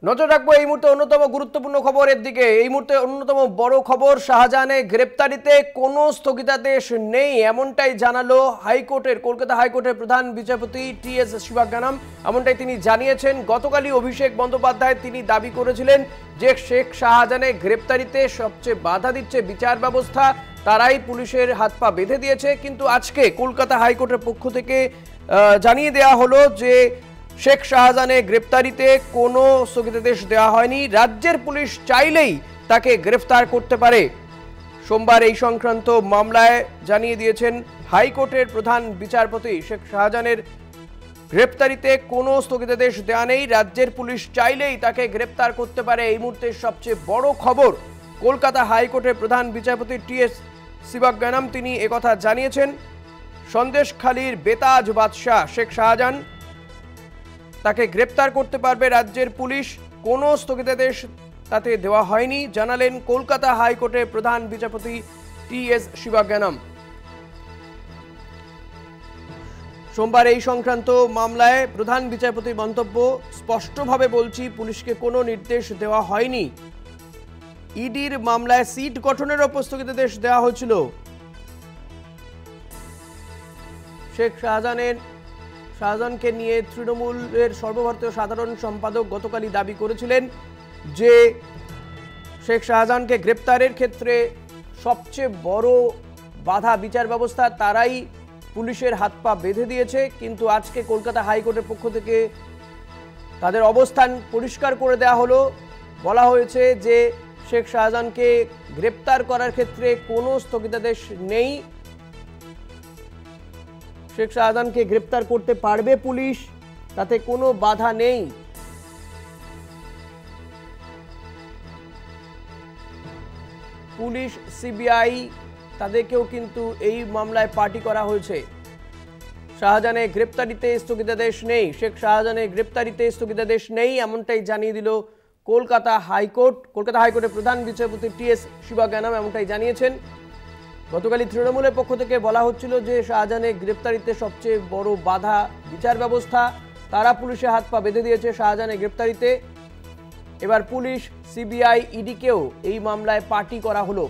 নজর রাখবো এই মুহূর্তে অন্যতম গুরুত্বপূর্ণ খবরের দিকে। এই মুহূর্তে অন্যতম বড় খবর, শাহজাহানের গ্রেপ্তারিতে কোনো স্থগিতাদেশ নেই, এমনটাই জানালো হাইকোর্টের কলকাতা হাইকোর্টের প্রধান বিচারপতি টি.এস. শিবজ্ঞানম। এমনটাই তিনি জানিয়েছেন। গতকালই অভিষেক বন্দ্যোপাধ্যায় তিনি দাবি করেছিলেন যে শেখ শাহজাহানের গ্রেপ্তারিতে সবচেয়ে বাধা দিচ্ছে বিচার ব্যবস্থা, তারাই পুলিশের হাত পা বেঁধে দিয়েছে। কিন্তু আজকে কলকাতা হাইকোর্টের পক্ষ থেকে জানিয়ে দেওয়া হলো যে শেখ শাহজাহানের গ্রেপ্তারিতে কোনো স্থগিতাদেশ দেওয়া হয়নি, রাজ্যের পুলিশ চাইলেই তাকে গ্রেফতার করতে পারে। সোমবার এই সংক্রান্ত মামলায় জানিয়ে দিয়েছেন হাইকোর্টের প্রধান বিচারপতি শেখ শাহজাহানের গ্রেপ্তারিতে কোনো স্থগিতাদেশ দেওয়া নেই, রাজ্যের পুলিশ চাইলেই তাকে গ্রেপ্তার করতে পারে। এই মুহূর্তে সবচেয়ে বড় খবর, কলকাতা হাইকোর্টের প্রধান বিচারপতি টি.এস. শিবজ্ঞানম তিনি একথা জানিয়েছেন। সন্দেশখালীর বেতাজ বাদশাহ শেখ শাহজাহান, তাকে গ্রেপ্তার করতে পারবে রাজ্যের পুলিশ, কোনো স্থগিতাদেশ তাতে দেওয়া হয়নি, জানালেন কলকাতা হাইকোর্টের প্রধান বিচারপতি টি.এস. শিবজ্ঞানম। সোমবার এই সংক্রান্ত মামলায় প্রধান বিচারপতির মন্তব্য, স্পষ্টভাবে বলছি পুলিশকে কোনো নির্দেশ দেওয়া হয়নি। ইডির মামলায় সিট গঠনেরও স্থগিতাদেশ দেওয়া হয়েছিল। শেখ শাহজাহানকে নিয়ে তৃণমূলের সর্বভারতীয় সাধারণ সম্পাদক গতকালই দাবি করেছিলেন যে শেখ শাহজাহানকে গ্রেপ্তারের ক্ষেত্রে সবচেয়ে বড় বাধা বিচার ব্যবস্থা, তারাই পুলিশের হাত পা বেঁধে দিয়েছে। কিন্তু আজকে কলকাতা হাইকোর্টের পক্ষ থেকে তাদের অবস্থান পরিষ্কার করে দেওয়া হলো। বলা হয়েছে যে শেখ শাহজাহানকে গ্রেপ্তার করার ক্ষেত্রে কোনো স্থগিতাদেশ নেই, শেখ শাহজাহানকে গ্রেপ্তার করতে পারবে পুলিশ, তাতে কোনো বাধা নেই। পুলিশ, সিবিআই তাদেরকেও কিন্তু এই মামলায় পার্টি করা হয়েছে। শাহজাহানের গ্রেপ্তারিতে স্থগিতাদেশ নেই, শেখ শাহজাহানের গ্রেপ্তারিতে স্থগিতাদেশ নেই, এমনটাই জানিয়ে দিল কলকাতা হাইকোর্ট। কলকাতা হাইকোর্টের প্রধান বিচারপতি টি.এস. শিবজ্ঞানম এমনটাই জানিয়েছেন। গতকালই তৃণমূলের পক্ষ থেকে বলা হচ্ছিল যে শাহজাহানের গ্রেপ্তারিতে সবচেয়ে বড় বাধা বিচার ব্যবস্থা, তারা পুলিশের হাত পা বেঁধে দিয়েছে শাহজাহানের গ্রেপ্তারিতে। এবার পুলিশ, সিবিআই, ইডিকেও এই মামলায় পার্টি করা হলো।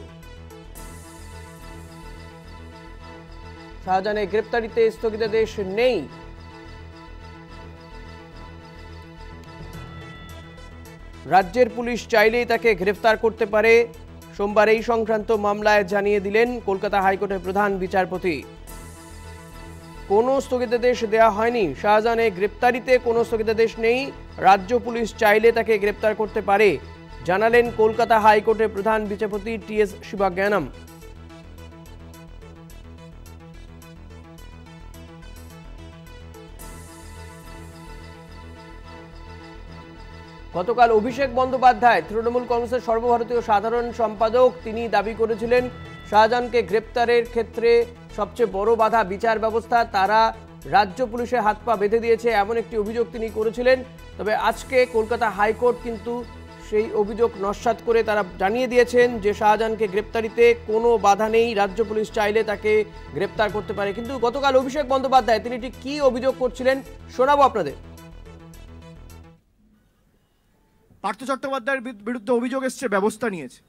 শাহজাহানের গ্রেপ্তারিতে স্থগিতাদেশ নেই, রাজ্যের পুলিশ চাইলেই তাকে গ্রেফতার করতে পারে। সোমবার এই সংক্রান্ত মামলায় জানিয়ে দিলেন কলকাতা হাইকোর্টের প্রধান বিচারপতি, কোনো স্থগিতাদেশ দেওয়া হয়নি, শাহজাহানের গ্রেপ্তারিতে কোনো স্থগিতাদেশ নেই, রাজ্য পুলিশ চাইলে তাকে গ্রেপ্তার করতে পারে, জানালেন কলকাতা হাইকোর্টের প্রধান বিচারপতি টি.এস. শিবজ্ঞানম। গতকাল অভিষেক বন্দ্যোপাধ্যায়, তৃণমূল কংগ্রেসের সর্বভারতীয় সাধারণ সম্পাদক, তিনি দাবি করেছিলেন শাহজাহানকে গ্রেপ্তারের ক্ষেত্রে সবচেয়ে বড় বাধা বিচার ব্যবস্থা, তারা রাজ্য পুলিশের হাত পা বেঁধে দিয়েছে, এমন একটি অভিযোগ তিনি করেছিলেন। তবে আজকে কলকাতা হাইকোর্ট কিন্তু সেই অভিযোগ নস্যাৎ করে তারা জানিয়ে দিয়েছেন যে শাহজাহানকে গ্রেপ্তারিতে কোনো বাধা নেই, রাজ্য পুলিশ চাইলে তাকে গ্রেপ্তার করতে পারে। কিন্তু গতকাল অভিষেক বন্দ্যোপাধ্যায় তিনি ঠিক কী অভিযোগ করছিলেন শোনাবো আপনাদের। পার্থ চট্টোপাধ্যায়ের বিরুদ্ধে অভিযোগ এসছে, ব্যবস্থা নিয়েছে।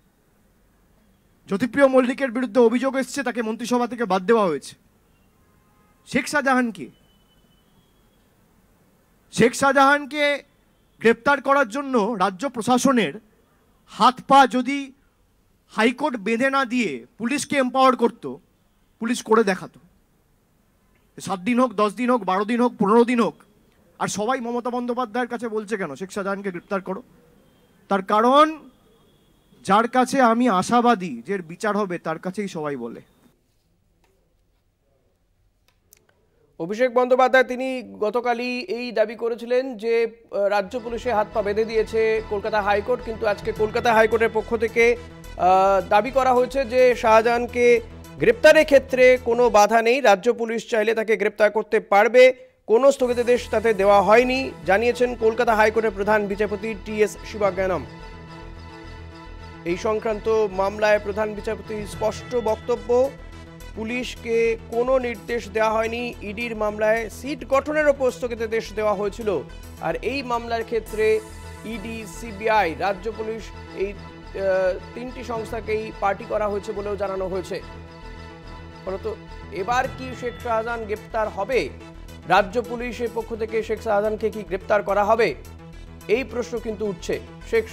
জ্যোতিপ্রিয় মল্লিকের বিরুদ্ধে অভিযোগ এসছে, তাকে মন্ত্রিসভা থেকে বাদ দেওয়া হয়েছে। শেখ শাহজাহানকে গ্রেপ্তার করার জন্য রাজ্য প্রশাসনের হাত পা যদি হাইকোর্ট বেঁধে না দিয়ে পুলিশকে এম্পাওয়ার করতো, পুলিশ করে দেখাতো। 7 দিন হোক, 10 দিন হোক, 12 দিন হোক, 15 দিন হোক। আর সবাই মমতা বন্দ্যোপাধ্যায়ের কাছে বলছে কেন শেখ শাহজাহানকে গ্রেপ্তার করো? তার কারণ, যার কাছে আমি আশাবাদী যে বিচার হবে তার কাছেই সবাই বলে। অভিষেক বন্দ্যোপাধ্যায় তিনি গতকালই এই দাবি করেছিলেন যে রাজ্য পুলিশের হাত পা বেঁধে দিয়েছে কলকাতা হাইকোর্ট। কিন্তু আজকে কলকাতা হাইকোর্টের পক্ষ থেকে দাবি করা হয়েছে যে শাহজাহানকে গ্রেপ্তারের ক্ষেত্রে কোনো বাধা নেই, রাজ্য পুলিশ চাইলে তাকে গ্রেপ্তার করতে পারবে, কোনো স্থগিতাদেশ তাতে দেওয়া হয়নি, জানিয়েছেন কলকাতা হাইকোর্টের প্রধান বিচারপতি টি.এস. শিবজ্ঞানম। এই সংক্রান্ত মামলায় প্রধান বিচারপতির স্পষ্ট বক্তব্য, পুলিশকে কোনো নির্দেশ দেওয়া হয়নি। ইডির মামলায় সিট গঠনের ওপর স্থগিতাদেশ দেওয়া হয়েছিল, আর এই মামলার ক্ষেত্রে ইডি, সিবিআই, রাজ্য পুলিশ, এই তিনটি সংস্থাকেই পার্টি করা হয়েছে বলেও জানানো হয়েছে। ফলত এবার কি শেখ শাহজাহান গ্রেপ্তার হবে? রাজ্য পুলিশের পক্ষ থেকে শেখ শাহজাহানকে কি গ্রেপ্তার করা হবে? এই প্রশ্ন কিন্তু উঠছে। শেখ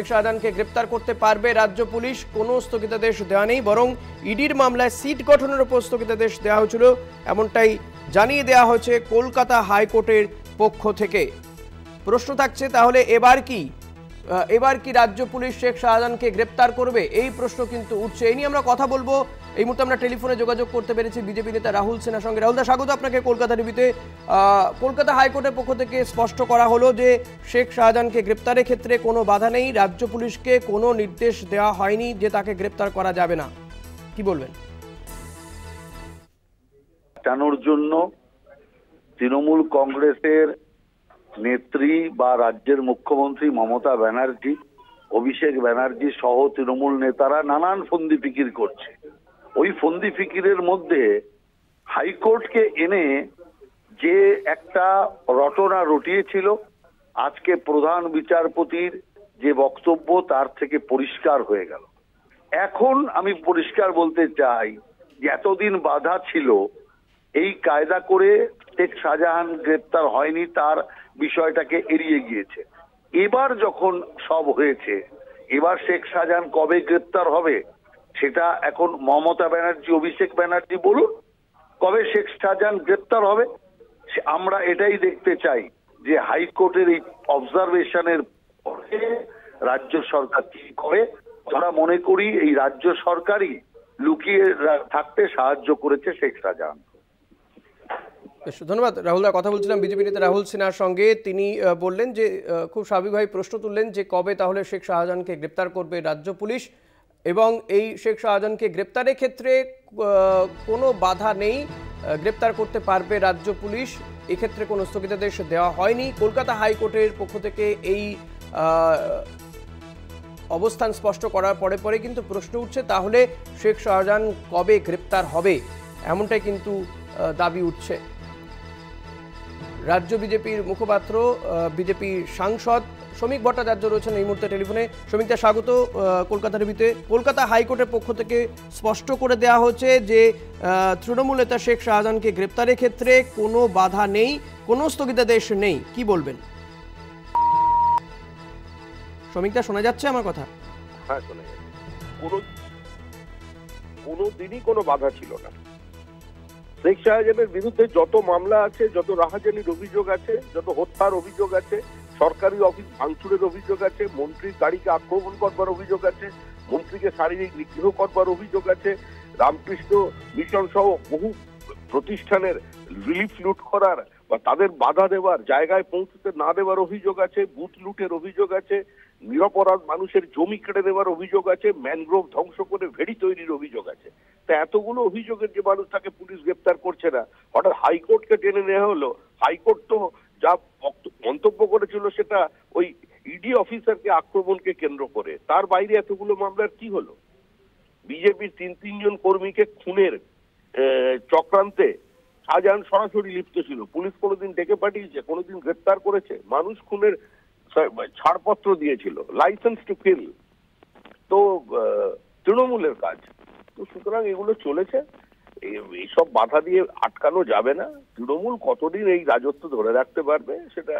শাহজাহানকে গ্রেপ্তার করতে পারবে রাজ্য পুলিশ? কোনো স্থগিতাদেশ দেওয়া নেই, বরং ইডির মামলায় সিট গঠনের উপর স্থগিতাদেশ দেওয়া হয়েছিল, এমনটাই জানিয়ে দেওয়া হয়েছে কলকাতা হাইকোর্টের পক্ষ থেকে। প্রশ্ন থাকছে, তাহলে এবার কি রাজ্য পুলিশ শেখ শাহজাহানকে গ্রেপ্তার করবে? এই প্রশ্ন কিন্তু উঠছে। এই নিয়ে আমরা কথা বলবো। এই মুহূর্তে আমরা টেলিফোনে যোগাযোগ করতে পেরেছি বিজেপি নেতা রাহুল সিনহার সঙ্গে। রাহুল দা, স্বাগত আপনাকে কলকাতা টিভিতে। কলকাতা হাইকোর্টের পক্ষ থেকে স্পষ্ট করা হলো যে শেখ শাহজাহানকে গ্রেপ্তারের ক্ষেত্রে কোনো বাধা নেই, রাজ্য পুলিশকে কোনো নির্দেশ দেওয়া হয়নি যে তাকে গ্রেপ্তার করা যাবে না। কি বলবেন? জানানোর জন্য তৃণমূল কংগ্রেসের নেত্রী বা রাজ্যের মুখ্যমন্ত্রী মমতা ব্যানার্জি, অভিষেক ব্যানার্জি সহ তৃণমূল নেতারা নানান ফন্দি ফিকির করছে। ওই ফন্দি ফিকিরের মধ্যে হাইকোর্টকে এনে যে একটা রটনা রটিয়েছিল, আজকে প্রধান বিচারপতির যে বক্তব্য তার থেকে পরিষ্কার হয়ে গেল। এখন আমি পরিষ্কার বলতে চাই যে এতদিন বাধা ছিল, এই কায়দা করে শেখ শাহজাহান গ্রেপ্তার হয়নি, তার বিষয়টাকে এড়িয়ে গিয়েছে। এবার যখন সব হয়েছে, এবার শেখ শাহজাহান কবে গ্রেপ্তার হবে সেটা এখন মমতা ব্যানার্জি, অভিষেক ব্যানার্জি বলুন, কবে শেখ শাহজাহান গ্রেপ্তার হবে আমরা এটাই দেখতে চাই যে হাইকোর্টের এই অবজারভেশনের পরে রাজ্য সরকার কি করে। আমরা মনে করি এই রাজ্য সরকারই লুকিয়ে থাকতে সাহায্য করেছে শেখ শাহজাহান। ধন্যবাদ রাহুলদা। কথা বলছিলাম বিজেপি নেতা রাহুল সিনহার সঙ্গে। তিনি বললেন যে খুব স্বাভাবিকভাবে প্রশ্ন তুললেন যে কবে তাহলে শেখ শাহজাহানকে গ্রেপ্তার করবে রাজ্য পুলিশ, এবং এই শেখ শাহজাহানকে গ্রেপ্তারের ক্ষেত্রে কোনো বাধা নেই, গ্রেপ্তার করতে পারবে রাজ্য পুলিশ, এক্ষেত্রে কোনো স্থগিতাদেশ দেওয়া হয়নি। কলকাতা হাইকোর্টের পক্ষ থেকে এই অবস্থান স্পষ্ট করার পরে কিন্তু প্রশ্ন উঠছে, তাহলে শেখ শাহজাহান কবে গ্রেপ্তার হবে, এমনটাই কিন্তু দাবি উঠছে। রাজ্য বিজেপির মুখপাত্র, বিজেপি সাংসদ শ্রমিক ভট্টাচার্য রয়েছেন এই মুহূর্তে টেলিফোনে। শ্রমিকদা, স্বাগত কলকাতা টিভিতে। কলকাতা হাইকোর্টের পক্ষ থেকে স্পষ্ট করে দেওয়া হচ্ছে যে তৃণমূল নেতা শেখ শাহজাহানকে গ্রেপ্তারের ক্ষেত্রে কোনো বাধা নেই, কোনো স্থগিতাদেশ নেই। কি বলবেন? শ্রমিকদা, শোনা যাচ্ছে আমার কথা? হ্যাঁ, শোনা যাচ্ছে। কোনো দিনই কোনো বাধা ছিল না। শেখ শাহজাহানের বিরুদ্ধে যত মামলা আছে, যত রাহাজানির অভিযোগ আছে, যত হত্যার অভিযোগ আছে, সরকারি অফিস ভাঙচুরের অভিযোগ আছে, মন্ত্রীর গাড়িকে আক্রমণ করবার অভিযোগ আছে, মন্ত্রীকে শারীরিক নিগ্রহ করবার অভিযোগ আছে, রামকৃষ্ণ মিশন সহ বহু প্রতিষ্ঠানের রিলিফ লুট করার বা তাদের বাধা দেওয়ার, জায়গায় পৌঁছতে না দেওয়ার অভিযোগ আছে, বুথ লুটের অভিযোগ আছে, নিরপরাধ মানুষের জমি কেটে দেওয়ার অভিযোগ আছে, ম্যানগ্রোভ ধ্বংস করে ভেড়ি তৈরির অভিযোগ আছে। তা এতগুলো অভিযোগের যে মানুষটাকে পুলিশ গ্রেপ্তার করছে না, হঠাৎ হাইকোর্টকে টেনে নেওয়া হলো। হাইকোর্ট তো যা মন্তব্য করেছিল সেটা ওই ইডি অফিসারকে আক্রমণকে কেন্দ্র করে, তার বাইরে এতগুলো মামলার কি হলো? বিজেপির তিনজন কর্মীকে খুনের চক্রান্তে শাহজাহান সরাসরি লিপ্ত ছিল। পুলিশ কোনোদিন ডেকে পাঠিয়েছে, কোনোদিন গ্রেপ্তার করেছে? মানুষ খুনের ছাড়পত্র দিয়েছিল, লাইসেন্স টু কিল তো তৃণমূলের কাজ। তো সুতরাং এগুলো চলেছে, এইসব বাধা দিয়ে আটকানো যাবে না। তৃণমূল কতদিন এই রাজত্ব ধরে রাখতে পারবে সেটা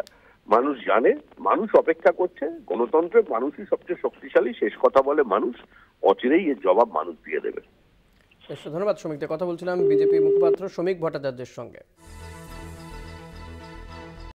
মানুষ জানে, মানুষ অপেক্ষা করছে। গণতন্ত্রে মানুষই সবচেয়ে শক্তিশালী, শেষ কথা বলে মানুষ, অচিরেই এর জবাব মানুষ দিয়ে দেবে। ধন্যবাদ শ্রমিকদের। কথা বলছিলাম বিজেপি মুখপাত্র শ্রমিক ভট্টাচার্যের সঙ্গে।